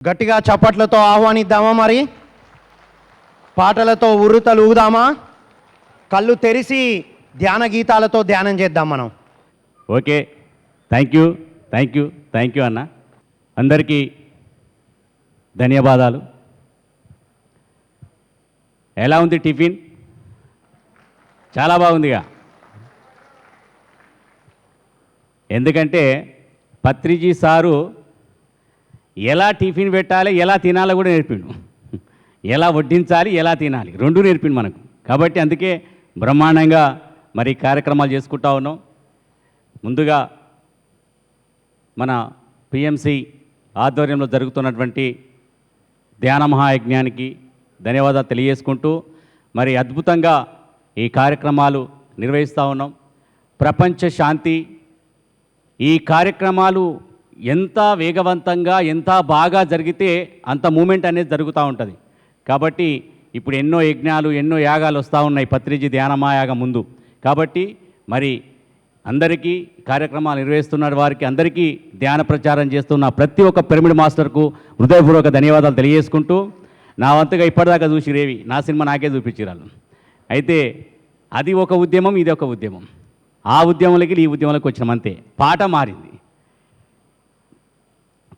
గట్టిగా చప్పట్లతో ఆహ్వానిద్దామా? మరి పాటలతో ఉర్రుతలు ఊదామా? కళ్ళు తెరిచి ధ్యాన గీతాలతో ధ్యానం చేద్దాం మనం. ఓకే, థ్యాంక్ యూ అన్న. అందరికీ ధన్యవాదాలు. ఎలా ఉంది టిఫిన్? చాలా బాగుందిగా. ఎందుకంటే పత్రిజీ సారు ఎలా టిఫిన్ పెట్టాలి, ఎలా తినాలో కూడా నేర్పిండు. ఎలా వడ్డించాలి, ఎలా తినాలి, రెండు నేర్పిండు మనకు. కాబట్టి అందుకే బ్రహ్మాండంగా మరి కార్యక్రమాలు చేసుకుంటా ఉన్నాం. ముందుగా మన పిఎంసి ఆధ్వర్యంలో జరుగుతున్నటువంటి ధ్యాన మహాయజ్ఞానికి ధన్యవాదాలు తెలియజేసుకుంటూ మరి అద్భుతంగా ఈ కార్యక్రమాలు నిర్వహిస్తూ ఉన్నాం. ప్రపంచ శాంతి ఈ కార్యక్రమాలు ఎంత వేగవంతంగా ఎంత బాగా జరిగితే అంత మూమెంట్ అనేది జరుగుతూ ఉంటుంది. కాబట్టి ఇప్పుడు ఎన్నో యజ్ఞాలు ఎన్నో యాగాలు వస్తూ ఉన్నాయి పత్రిజీ ధ్యానమాయాగం ముందు. కాబట్టి మరి అందరికీ కార్యక్రమాలు నిర్వహిస్తున్న వారికి అందరికీ ధ్యాన ప్రచారం చేస్తున్న ప్రతి ఒక్క పిరమిడ్ మాస్టర్కు హృదయపూర్వక ధన్యవాదాలు తెలియజేసుకుంటూ, నా వంతుగా ఇప్పటిదాకా చూసిరేవి నా సినిమా నాకే చూపించారు. అయితే అది ఒక ఉద్యమం, ఇది ఒక ఉద్యమం. ఆ ఉద్యమంలోకి ఈ ఉద్యమంలోకి వచ్చినామంతే. పాట మారింది.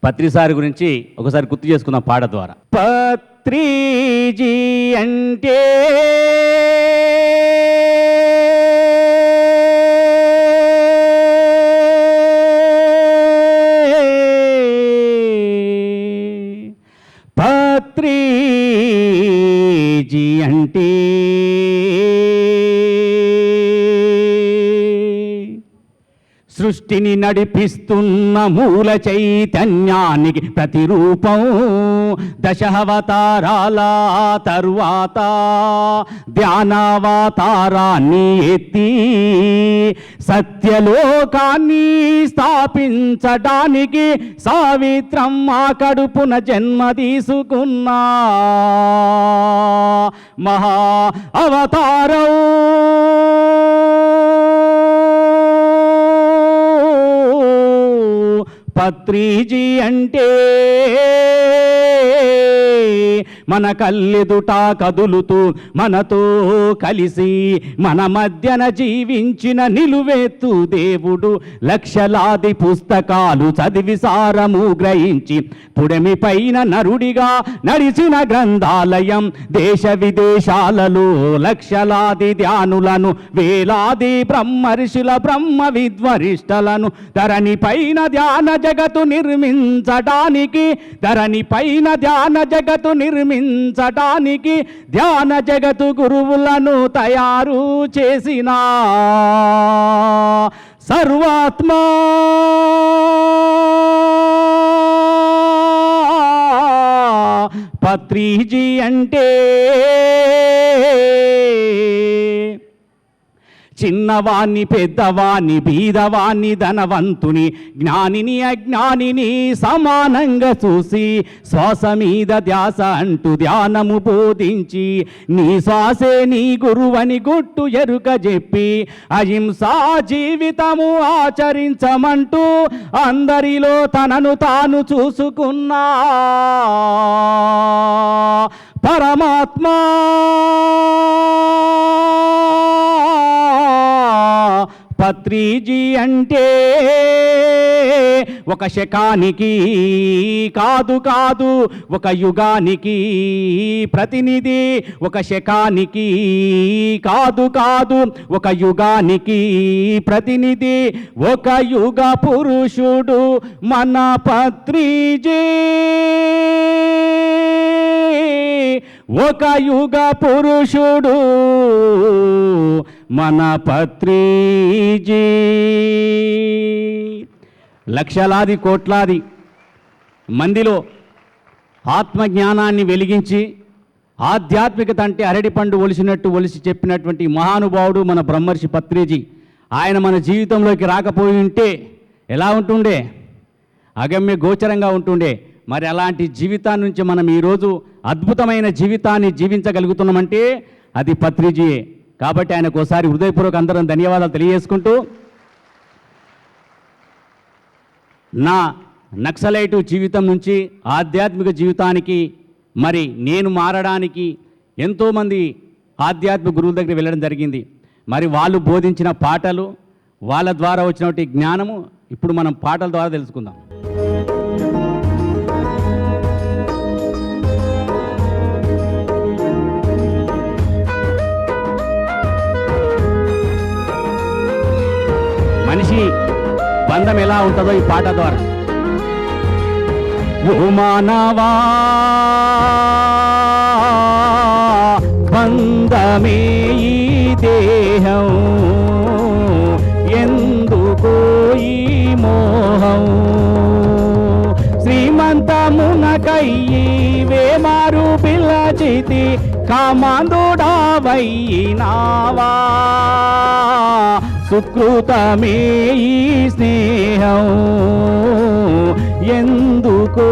పత్రిసారి గురించి ఒకసారి గుర్తు చేసుకుందాం పాట ద్వారా. పత్రిజీ అంటే పత్రిజీ అంటే సృష్టిని నడిపిస్తున్న మూల చైతన్యానికి ప్రతిరూపం. దశావతారాల తరువాత ధ్యానావతారాన్ని ఎత్తి సత్యలోకాన్ని స్థాపించడానికి సావిత్రమ్మ కడుపున జన్మ తీసుకున్న మహా అవతారం పత్రిజీ అంటే. మన కళ్ళెదుట కదులుతూ మనతో కలిసి మన మధ్యన జీవించిన నిలువెత్తు దేవుడు. లక్షలాది పుస్తకాలు చదివి సారము గ్రహించి పుడమి పైన నరుడిగా నడిచిన గ్రంథాలయం. దేశ విదేశాలలో లక్షలాది ధ్యానులను వేలాది బ్రహ్మర్షుల బ్రహ్మ విద్వరిష్టలను ధరణి పైన ధ్యాన జగత్తు నిర్మించడానికి ధ్యాన జగత్తు గురువులను తయారు చేసిన సర్వాత్మ పత్రిజీ అంటే. చిన్నవాణ్ణి పెద్దవాణ్ణి బీదవాణ్ణి ధనవంతుని జ్ఞానిని అజ్ఞానిని సమానంగా చూసి శ్వాస మీద ధ్యాస అంటూ ధ్యానము బోధించి నీ శ్వాసే నీ గురువని గుట్టు ఎరుక చెప్పి అహింసా జీవితము ఆచరించమంటూ అందరిలో తనను తాను చూసుకున్నా పరమాత్మ పత్రిజీ అంటే. ఒక శకానికి కాదు ఒక యుగానికి ప్రతినిధి. ఒక శకానికి కాదు ఒక యుగానికి ప్రతినిధి. ఒక యుగ పురుషుడు మన పత్రిజీ. ఒక యుగ పురుషుడు మన పత్రిజీ. లక్షలాది కోట్లాది మందిలో ఆత్మజ్ఞానాన్ని వెలిగించి ఆధ్యాత్మికత అంటే అరటిపండు ఒలిసినట్టు ఒలిసి చెప్పినటువంటి మహానుభావుడు మన బ్రహ్మర్షి పత్రిజీ. ఆయన మన జీవితంలోకి రాకపోయి ఉంటే ఎలా ఉంటుండే? అగమ్య గోచరంగా ఉంటుండే. మరి అలాంటి జీవితాన్ని నుంచి మనం ఈరోజు అద్భుతమైన జీవితాన్ని జీవించగలుగుతున్నామంటే అది పత్రిజీయే. కాబట్టి ఆయనకు ఒకసారి హృదయపూర్వక అందరం ధన్యవాదాలు తెలియజేసుకుంటూ, నా నక్సలైటు జీవితం నుంచి ఆధ్యాత్మిక జీవితానికి మరి నేను మారడానికి ఎంతోమంది ఆధ్యాత్మిక గురువుల దగ్గర వెళ్ళడం జరిగింది. మరి వాళ్ళు బోధించిన పాటలు, వాళ్ళ ద్వారా వచ్చినటువంటి జ్ఞానము ఇప్పుడు మనం పాటల ద్వారా తెలుసుకుందాం. మనిషి బంధం ఎలా ఉంటుందో ఈ పాట ద్వారా. ఓ మానవా బంధమే ఈ దేహం, ఎందుకో ఈ మోహం, శ్రీమంతమునకయ్యి వేమారు పిల్లచితి కామాందుడావయ్యినావా, సుకృతమే ఈ స్నేహం, ఎందుకో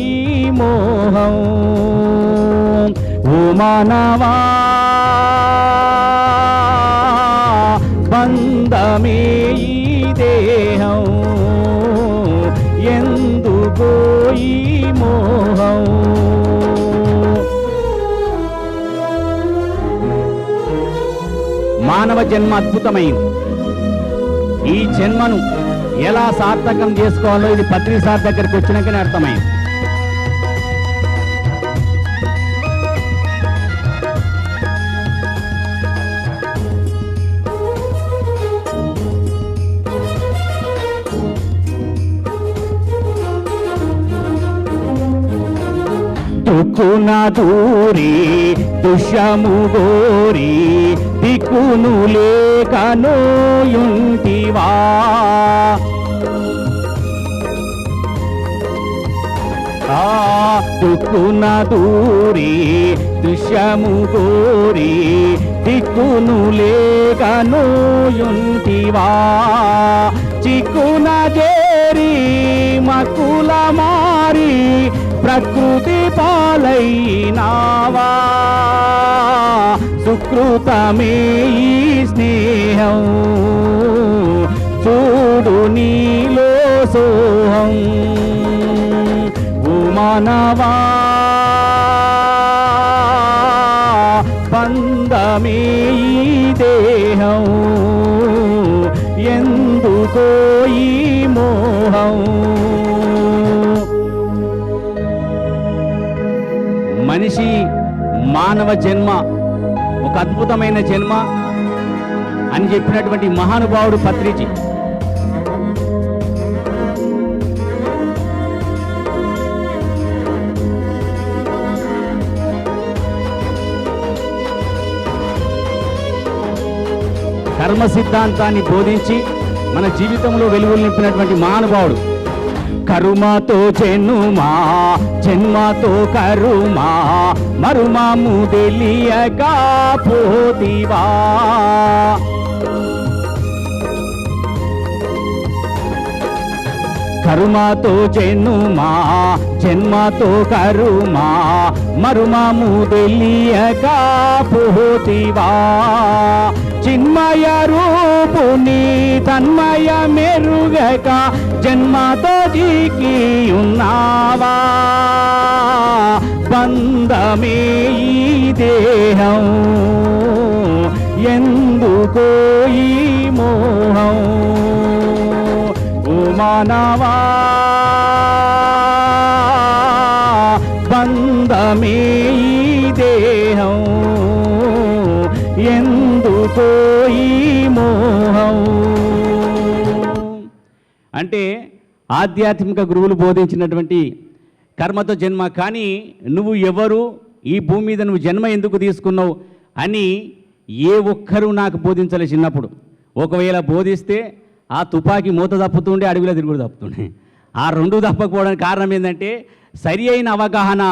ఈ మోహం. ఓ మానవా బంధమే ఈ దేహం, ఎందుకో ఈ మోహం. మానవ జన్మ అద్భుతమైంది. ఈ జన్మను ఎలా సార్థకం చేసుకోవాలో ఇది పత్రి సార్ దగ్గరికి వచ్చినాకనే అర్థమైంది. దుఃఖున దూరి దుష్యము గోరి దిక్కును లేకనోయుంటివా, దుఃఖున దూరి దుష్యము గోరి దిక్కును లేకనోయుంటివా, చిక్కున చేరి మక్కుల మారి ప్రకృతి పాలైనావా, సుకృతమే ఈ స్నేహం, చూడు నీలో సోహం. ఓ మానవా బంధమే ఈ దేహం, ఎందుకో ఈ మోహం. మనిషి మానవ జన్మ ఒక అద్భుతమైన జన్మ అని చెప్పినటువంటి మహానుభావుడు పత్రిజీ. కర్మ సిద్ధాంతాన్ని బోధించి మన జీవితంలో వెలుగులు నింపినటువంటి మహానుభావుడు. కరుమతో జన్మా జన్మతో కరుమా మరుమాము తెలియక పోతివా, కరుమతో జన్మా జన్మతో కరుమా మరుమాము తెలియక పోతివా, చిన్మయ రూపుని తన్మయ మెరుగక జన్మతో దికి ఉన్నావా, బంధమే ఈ దేహం, ఎందుకో ఈ మోహం. ఓ మానవా బంధమే ఈ దేహం, ఎందుకో ఈ మోహం. అంటే ఆధ్యాత్మిక గురువులు బోధించినటువంటి కర్మతో జన్మ, కానీ నువ్వు ఎవరు, ఈ భూమి మీద నువ్వు జన్మ ఎందుకు తీసుకున్నావు అని ఏ ఒక్కరూ నాకు బోధించలే చిన్నప్పుడు. ఒకవేళ బోధిస్తే ఆ తుపాకీ మూత తప్పుతుండే, అడవిలో తిరుగుడు తప్పుతుండే. ఆ రెండు తప్పకపోవడానికి కారణం ఏంటంటే సరి అయిన అవగాహన,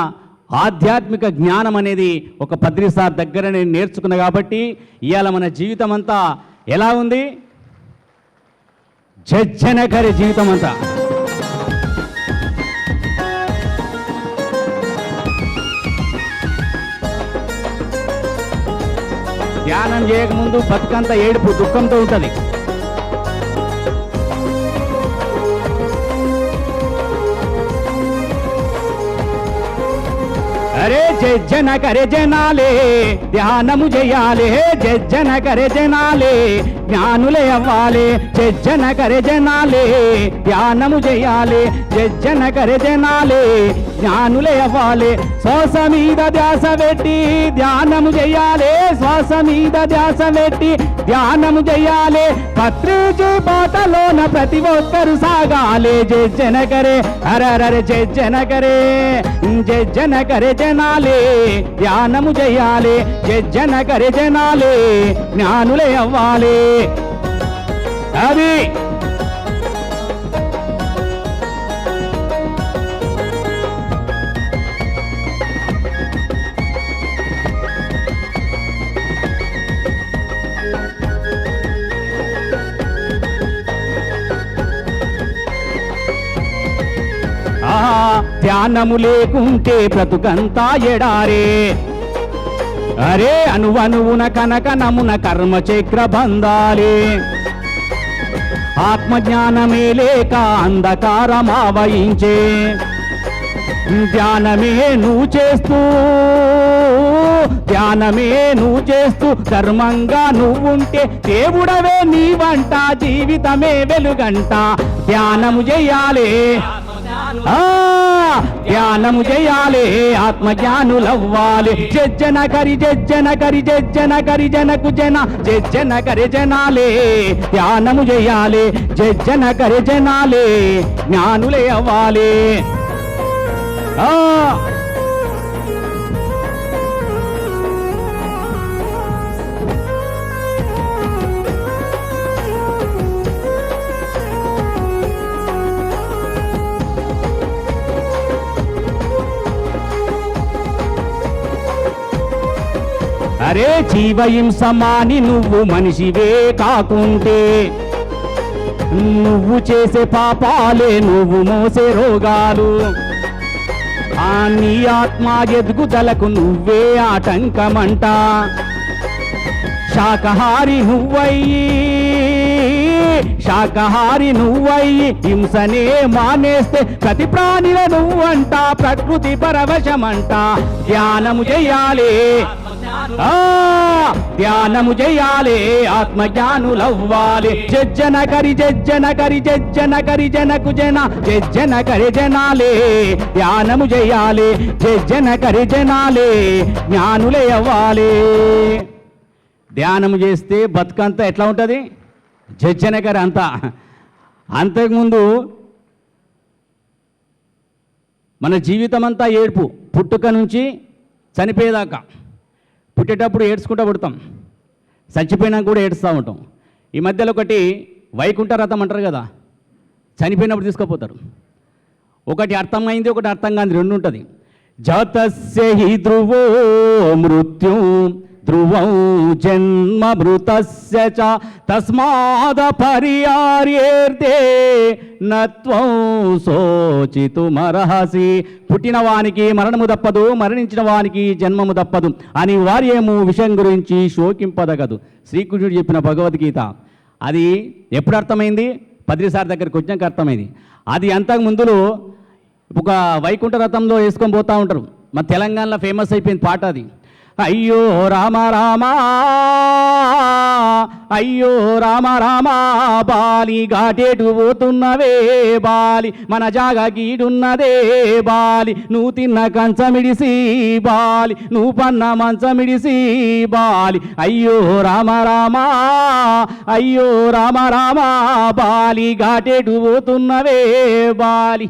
ఆధ్యాత్మిక జ్ఞానం అనేది ఒక పత్రి సార్ దగ్గర నేను నేర్చుకున్నా. కాబట్టి ఇవాళ మన జీవితం అంతా ఎలా ఉంది, జజ్జనకరి జీవితం అంతా. ధ్యానం చేయకముందు బతుకంతా ఏడుపు దుఃఖంతో ఉంటుంది. జన కరే జనాలే ధ్యానము చేయాలి, జన కరే జనాలే జ్ఞానులే అవ్వాలి, జన కరే జనాలే ధ్యానము చేయాలి, జన కరే జనాలే జ్ఞానులే అవ్వాలి. శ్వాస మీద ధ్యాస పెట్టి ధ్యానము చేయాలి, శ్వాస మీద ధ్యాస పెట్టి ధ్యానము చేయాలి. పత్రిజీ బాటలోన ప్రతి ఒక్కరు సాగాలి, జన కరే అరరే జన కరే జన కరే జనాలే ధ్యానము చేయాలి, జన కరే జనాలే జ్ఞానులే అవ్వాలి. అది ధ్యానము లేకుంటే బ్రతుకంతా ఎడారే, అరే అనువనువున కనకనమున కర్మ చక్ర బంధాలే. ఆత్మజ్ఞానమే లేక అంధకారమావయించే, ధ్యానమే నువ్వు చేస్తూ ధర్మంగా నువ్వుంటే దేవుడవే నీవంట, జీవితమే వెలుగంట. ధ్యానము చెయ్యాలి, ధ్యానము చేయాలి, ఆత్మజ్ఞానులవ్వాలి. జన కరి జనకు జన కరి జనాలే ధ్యానము చేయాలి, జన కరి జనాలే జ్ఞానులే అవ్వాలి. అరే జీవహింసమాని నువ్వు మనిషివే కాకుంటే, నువ్వు చేసే పాపాలే నువ్వు మోసే రోగాలు. నీ ఆత్మ ఎదుగుదలకు నువ్వే ఆటంకమంట. శాకాహారి నువ్వయ్యి హింసనే మానేస్తే ప్రతి ప్రాణిల నువ్వంట, ప్రకృతి పరవశమంట. ధ్యానము చెయ్యాలి, ధ్యానము చేయాలి, ఆత్మజ్ఞానులవ్వాలి. జన కరి జనకు జన కరి జనాలే ధ్యానము చేయాలి, జన కరి జనాలే జ్ఞానులే అవ్వాలి. ధ్యానము చేస్తే బతుకంతా ఎట్లా ఉంటుంది? జన కరి అంతా. అంతకుముందు మన జీవితం అంతా ఏడుపు, పుట్టుక నుంచి చనిపోయేదాకా. పుట్టేటప్పుడు ఏడ్చుకుంటూ పుడతాం, చచ్చిపోయినాక కూడా ఏడుస్తూ ఉంటాం. ఈ మధ్యలో ఒకటి వైకుంఠ రథం అంటారు కదా, చనిపోయినప్పుడు తీసుకుపోతారు. ఒకటి అర్థమైంది, ఒకటి అర్థం కాని, రెండు ఉంటుంది. జాతస్య హి ధ్రువో మృత్యు ధ్రువం జన్మ మృతస్య చ తస్మాద పరిహార్యేర్తే నత్వం శోచితుమర్హసి. పుట్టిన వానికి మరణము తప్పదు, మరణించిన వానికి జన్మము తప్పదు, అనివార్యము విషయం గురించి శోకింపదగదు. శ్రీకృష్ణుడు చెప్పిన భగవద్గీత. అది ఎప్పుడు అర్థమైంది? పద్రిసారి దగ్గరికి వచ్చినాక అర్థమైంది. అది అంతకు ముందులో ఒక వైకుంఠ రథంలో వేసుకొని పోతూ ఉంటారు. మన తెలంగాణలో ఫేమస్ అయిపోయింది పాట అది. అయ్యో రామ రామ అయ్యో రామ రామ బాలి ఘాటేటు పోతున్నవే బాలి, మన జాగా గీడున్నదే బాలి, నువ్వు తిన్న కంచమిడిసి బాలి, నువ్వు పన్న మంచమిడిసి బాలి. అయ్యో రామ రామ అయ్యో రామ రామ బాలి ఘాటేటు పోతున్నవే బాలి.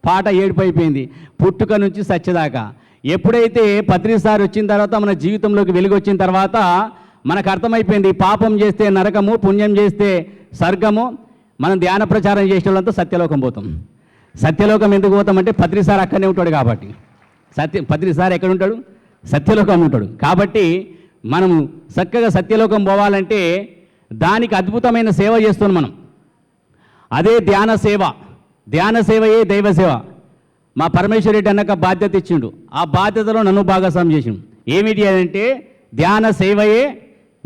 పాట ఏడుపైపోయింది పుట్టుక నుంచి సచ్చేదాకా. ఎప్పుడైతే పత్రిసారి వచ్చిన తర్వాత మన జీవితంలోకి వెలుగు వచ్చిన తర్వాత మనకు అర్థమైపోయింది, పాపం చేస్తే నరకము, పుణ్యం చేస్తే స్వర్గము. మనం ధ్యాన ప్రచారం చేసిన వాళ్ళంతా సత్యలోకం పోతాం. సత్యలోకం ఎందుకు పోతామంటే పత్రిసారి అక్కడనే ఉంటాడు కాబట్టి. పత్రిసారి ఎక్కడ ఉంటాడు? సత్యలోకం ఉంటాడు కాబట్టి మనము చక్కగా సత్యలోకం పోవాలంటే దానికి అద్భుతమైన సేవ చేస్తున్నాం మనం. అదే ధ్యాన సేవ. ధ్యాన సేవయే దైవ సేవ. మా పరమేశ్వర రెడ్డి అన్నక బాధ్యత ఇచ్చిండు. ఆ బాధ్యతలో నన్ను భాగస్వామ్యం చేసిండు. ఏమిటి అంటే ధ్యాన సేవయే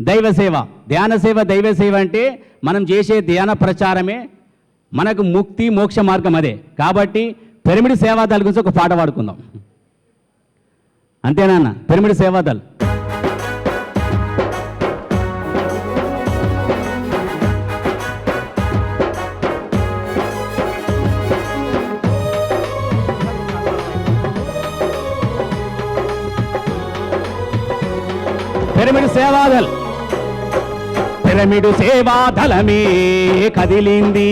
దైవ సేవ. ధ్యాన సేవ దైవ సేవ అంటే మనం చేసే ధ్యాన ప్రచారమే మనకు ముక్తి మోక్ష మార్గం. అదే కాబట్టి పిరమిడ్ సేవాదాల గురించి ఒక పాట పాడుకుందాం. అంతేనా pyramid Sevadal. Pyramid Sevadal, pyramid సేవాదళమే కదిలింది,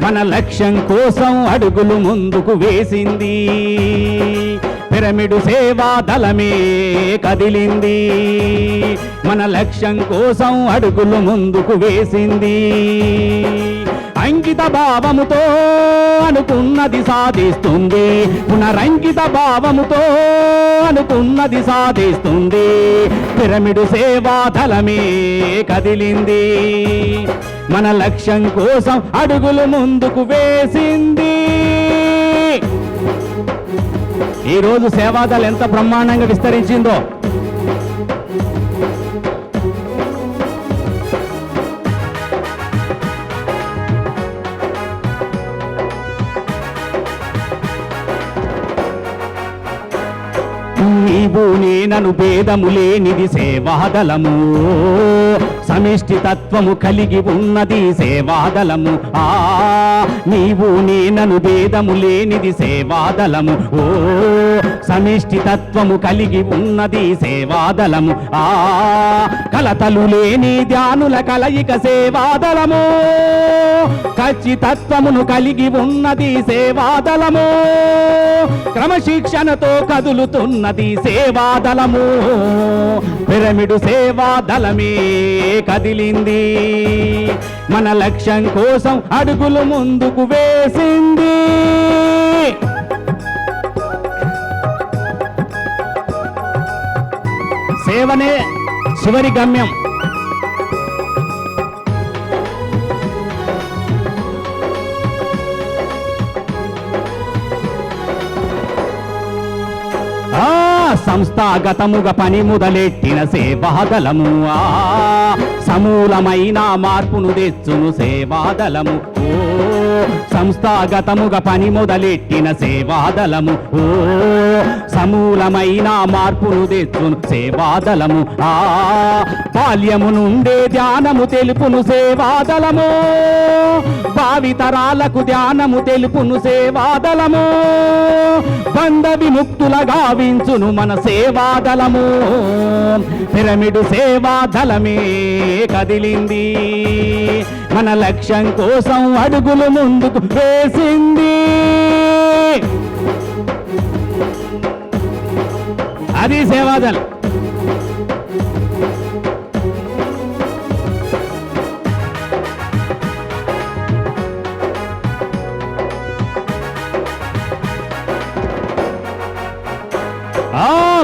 మన లక్ష్యం కోసం అడుగులు ముందుకు వేసింది. పిరమిడ్ సేవాదళమే కదిలింది, మన లక్ష్యం కోసం అడుగులు ముందుకు వేసింది. అంకిత భావముతో అనుకున్నది సాధిస్తుంది, పునరంకిత భావముతో అనుకున్నది సాధిస్తుంది. పిరమిడ్ సేవాదళమే కదిలింది, మన లక్ష్యం కోసం అడుగులు ముందుకు వేసింది. ఈరోజు సేవాదళం ఎంత బ్రహ్మాండంగా విస్తరించిందో. నీవు నేనను భేదము లేనిది సేవాదళము, సమిష్టి తత్వము కలిగి ఉన్నది సేవాదళము. నీవు నేనను భేదము లేనిది సేవాదళము, సమిష్టి తత్వము కలిగి ఉన్నది సేవాదళము. కలతలు లేని ధ్యానుల కలయిక సేవాదళము, ఖచ్చితత్వమును కలిగి ఉన్నది సేవాదళము. క్రమశిక్షణతో కదులుతున్నది సేవాదళము. పిరమిడ్ సేవాదళమే కదిలింది, మన లక్ష్యం కోసం అడుగులు ముందుకు వేసింది. సేవనే చివరి గమ్యం. సంస్థాగతముగా పని మొదలెట్టిన సేవాదళము, సమూలమైన మార్పును తెచ్చును సేవాదళము. సంస్థాగతముగా పని మొదలెట్టిన సేవాదళము, సమూలమైన మార్పును తెచ్చును సేవాదళము. బాల్యము నుండే ధ్యానము తెలుపును సేవాదళము, భావితరాలకు ధ్యానము తెలుపును సేవాదళము. బంధ విముక్తుల గావించును మన సేవాదళము. పిరమిడ్ సేవాదళమే కదిలింది, మన లక్ష్యం కోసం అడుగులు ముందుకు వేసింది. అది సేవాదళం.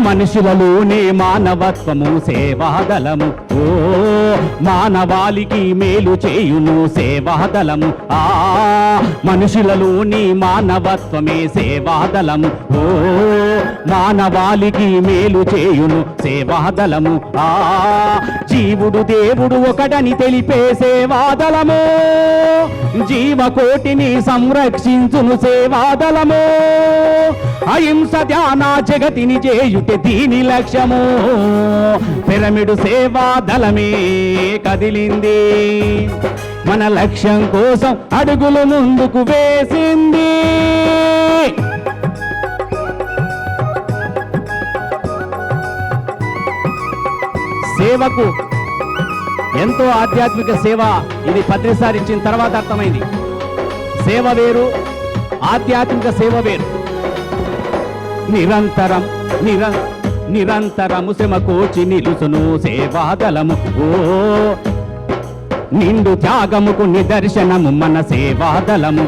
మనుషులలోనే మానవత్వము సేవాదళము, మానవాళికి మేలు చేయును సేవాదళము. మనుషులలోని మానవత్వమే సేవాదళము, మానవాళికి మేలు చేయును సేవాదళము. జీవుడు దేవుడు ఒకటని తెలిపే సేవాదళము, జీవకోటిని సంరక్షించును సేవాదళము. అహింస ధ్యాన జగతిని చేయుటే దీని లక్ష్యము. పిరమిడ్ సేవాదళమే కదిలింది, మన లక్ష్యం కోసం అడుగులు ముందుకు వేసింది. సేవకు ఎంతో ఆధ్యాత్మిక సేవ, ఇది పత్రిసారి ఇచ్చిన తర్వాత అర్థమైంది. సేవ వేరు, ఆధ్యాత్మిక సేవ వేరు. నిరంతరము శ్రమ కోచి నిలుసును సేవాదళము. నిండు త్యాగముకు నిదర్శనము మన సేవాదళము.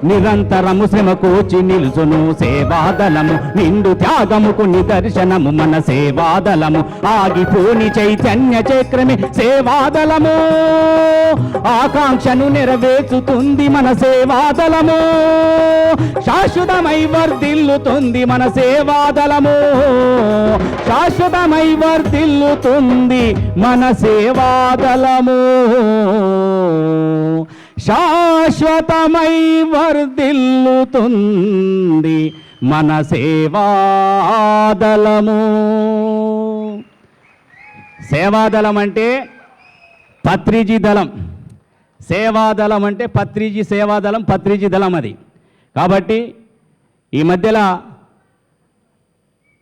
నిరంతరము శ్రమ కోచి నిలుసును సేవాదళము. నిండు త్యాగముకు నిదర్శనము మన సేవాదళము. ఆగిపోని చైతన్య చక్రమే సేవాదళము. ఆకాంక్షను నెరవేర్చుతుంది మన సేవాదళము. శాశ్వతమై వర్ధిల్లుతుంది మన సేవాదళము. శాశ్వతమై వర్ధిల్లుతుంది మన సేవాదళము. శాశ్వతమై వర్ధిల్లుతుంది మన సేవాదళము. సేవాదళం అంటే పత్రిజీ దళం, సేవాదళం అంటే పత్రిజీ సేవాదళం, పత్రిజీ దళం అది. కాబట్టి ఈ మధ్యలో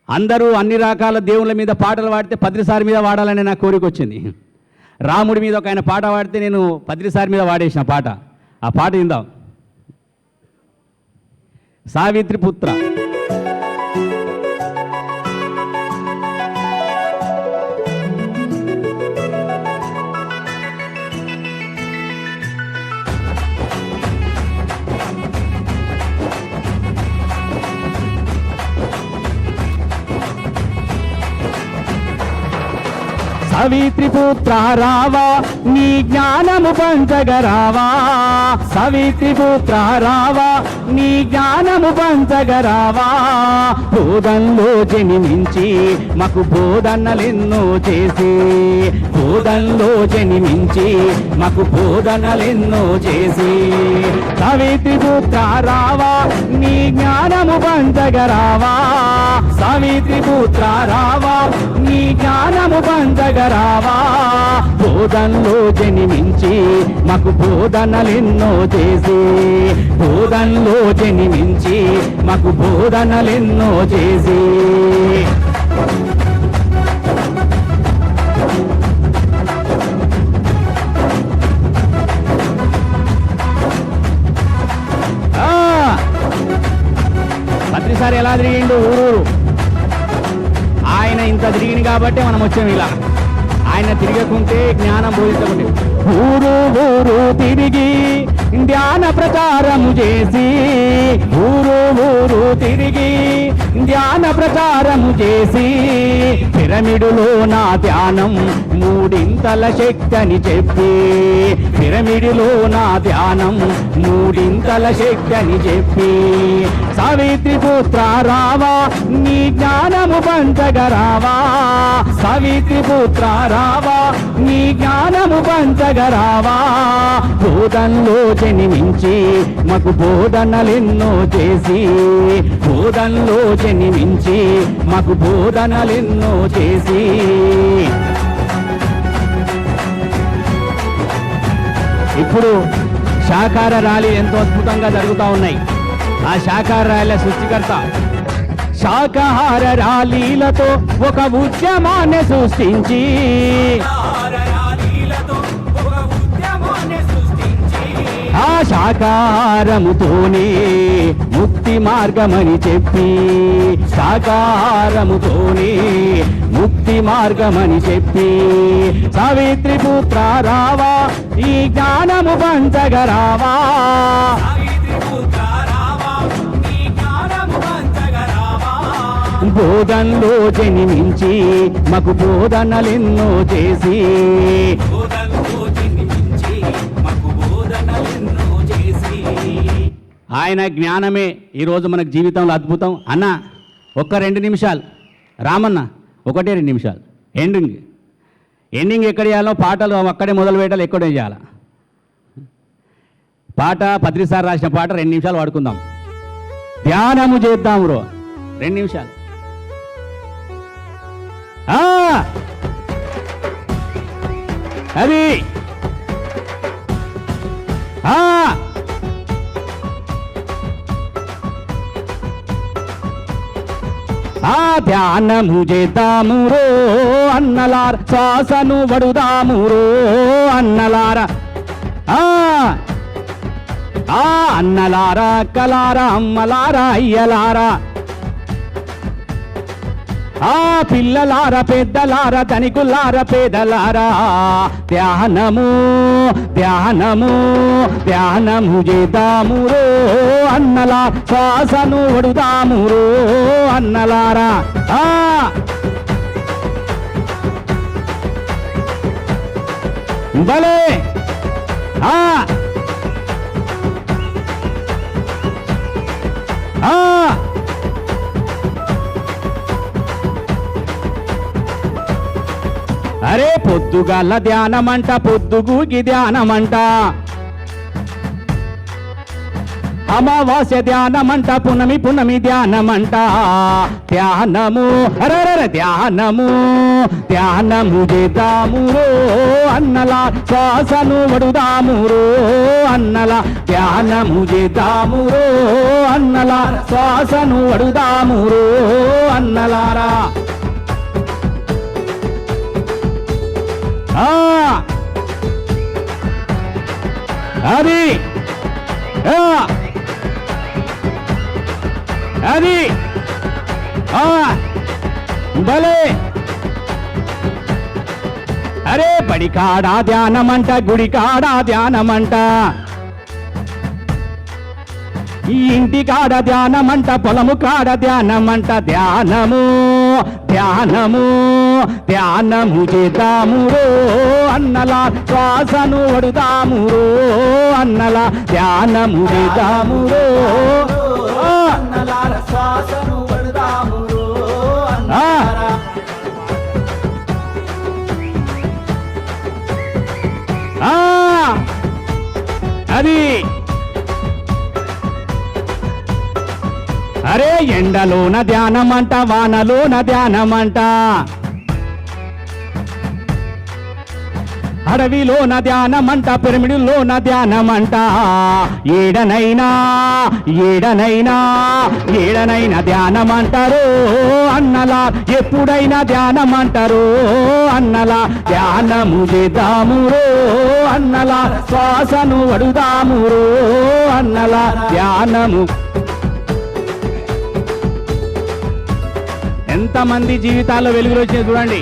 అందరూ అన్ని రకాల దేవుళ్ళ మీద పాటలు పాడితే పత్రిసారి మీద వాడాలని నా కోరిక వచ్చింది. రాముడి మీద ఒక ఆయన పాట పాడితే నేను పత్రిసారి మీద వాడేసిన పాట. ఆ పాట విందాం. సావిత్రి పుత్ర. సవిత్రి పుత్ర రావా, నీ జ్ఞానము పంచగరావా. సవిత్రి పుత్ర రావా, నీ జ్ఞానము పంచగరావా. బోధనలో జనిమించి మాకు బోధనలెన్నో చేసి, బోధనలో జనిమించి మాకు బోధనలెన్నో చేసి. సవిత్రి పుత్ర రావా, నీ జ్ఞానము పంచగరావా. సవిత్రి పుత్ర రావా, నీ జ్ఞానము పంచగరావా. బోధనలో జనిమించి మాకు బోధనలెన్నో చేసి, బోధనలో జనిమించి మాకు బోధనలెన్నో చేసి. పత్రిసారి ఎలా తిరిగిండు ఊరూరు. ఆయన ఇంత తిరిగింది కాబట్టి మనం వచ్చాం ఇలా. ఆయన తిరగకుంటే జ్ఞానం బోధించకుంటే. ఊరు ఊరు తిరిగి ధ్యాన ప్రచారము చేసి, ఊరు ఊరు తిరిగి ధ్యాన ప్రచారము చేసి. పిరమిడులో నా ధ్యానం మూడింతల శక్తి అని చెప్పి, పిరమిడులో నా ధ్యానం మూడింతల శక్తి అని చెప్పి. సావిత్రి పుత్ర రావా, నీ జ్ఞానము పంచగరావా. సావిత్రి పుత్ర రావా, నీ జ్ఞానము పంచగరావా. బోధనలో జనిమించి మాకు బోధనలెన్నో చేసి, బోధనలో జనిమించి మాకు బోధనలెన్నో చేసి. ఇప్పుడు శాకార ర్యాలీ ఎంతో అద్భుతంగా జరుగుతూ ఉన్నాయి. ఆ శాకార ర్యాలీ సృష్టికర్త శాకాహార ర్యాలీలతో ఒక ఉద్యమాన్ని సృష్టించి, ఆ శాకారముతోనే ముక్తి మార్గమని చెప్పి, శాకారముతోనే ముక్తి మార్గమని చెప్పి. సావిత్రి పుత్ర రావా, ఈ జ్ఞానము పంచగరావా. బోధనలో జనిమించి మాకు బోధనలెన్నో చేసి, ఆయన జ్ఞానమే ఈరోజు మనకు జీవితంలో అద్భుతం. అన్న ఒక్క 2 నిమిషాలు, రామన్న 1-2 నిమిషాలు. ఎండింగ్ ఎక్కడ చేయాలో పాటలు అక్కడే మొదలు పెట్టాలి, ఎక్కడే చేయాలి. పాట పత్రిసారి రాసిన పాట 2 నిమిషాలు వాడుకుందాం. ధ్యానము చేద్దాం రో 2 నిమిషాలు. అది ధ్యానము చేద్దాము రో అన్నలార, శ్వాసను వడుదాము రో అన్నలార. అన్నలారా, అక్కలారా, అమ్మలారా, అయ్యలారా, పిల్లలారా, పెద్దలారా, ధనికులారా, పేదలారా. ధ్యానము ధ్యానము ధ్యానము చేద్దాము రో అన్నలా, శ్వాసను వడుదాము రో అన్నలారా. భలే అరే పొద్దుగాల ధ్యానమంట, పొద్దుగూకి ధ్యానమంట. అమావాస్య ధ్యానమంట పున్నమి పున్నమి ధ్యానమంట ధ్యానము అరర ధ్యానము ధ్యానము చేద్దామురో అన్నలా శ్వాసను వడుదామురో అన్నలా ధ్యానము చేద్దామురో అన్నలా శ్వాసను వడుదామురో అన్నలారా అది అది భలే అరే బడి కాడా ధ్యానమంట గుడి కాడా ధ్యానమంట ఈ ఇంటి కాడ ధ్యానమంట పొలము కాడ ధ్యానమంట ధ్యానము ధ్యానము ధ్యానము చేద్దామురో అన్నలా శ్వాసను వడుదామురో అన్నలా ధ్యానము చేద్దామురో అన్నలార శ్వాసను వడుదామురో అన్నలారా అది అరే ఎండలోన ధ్యానమంట వానలోన ధ్యానమంట అడవిలోన ధ్యానమంట పిరమిడులోన ధ్యానమంట ఏడనైనా ఏడనైనా ఏడనైనా ధ్యానమంటారు అన్నలా ఎప్పుడైనా ధ్యానమంటారు అన్నలా ధ్యానము చేద్దామురో అన్నలా శ్వాసను వడుదామురో అన్నలా ధ్యానము ఎంతమంది జీవితాల్లో వెలుగులు వచ్చాయి చూడండి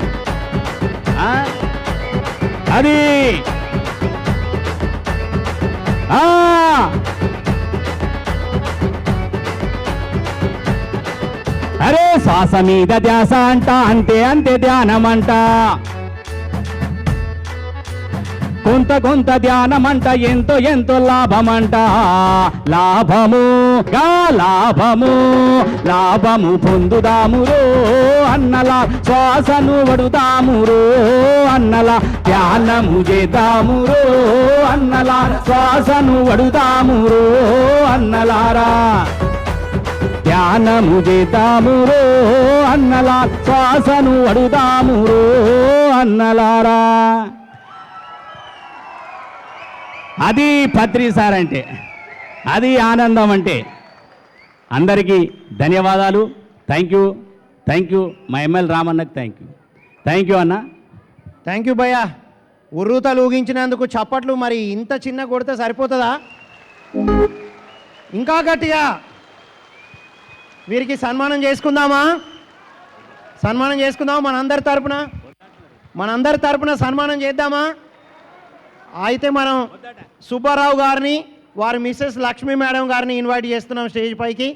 అది అరే శ్వాస మీద ధ్యాస అంట అంతే అంతే ధ్యానమంట కొంత కొంత ధ్యానమంట ఎంతో ఎంతో లాభమంట లాభము లాభము లాభము పొందుదామురో అన్నలా శ్వాసను వడుదామురో అన్నలా ధ్యానము చేద్దామురో అన్నలా శ్వాసను వడుదామురో అన్నలారా ధ్యానము చేద్దామురో అన్నలా శ్వాసను వడుదామురో అన్నలారా అది పత్రి సార్ అంటే అది ఆనందం అంటే అందరికీ ధన్యవాదాలు థ్యాంక్ యూ మా ఎమ్మెల్యే రామన్నకి థ్యాంక్ యూ అన్న థ్యాంక్ యూ భయ్యా ఉర్రూతలు ఊగించినందుకు చప్పట్లు మరి ఇంత చిన్న కొడితే సరిపోతుందా ఇంకా గట్టిగా వీరికి సన్మానం చేసుకుందామా మనందరి తరపున సన్మానం చేద్దామా అయితే మనం సుబ్బారావు గారిని వారి మిస్సెస్ లక్ష్మీ మేడం గారిని ఇన్వైట్ చేస్తున్నాం స్టేజ్ పైకి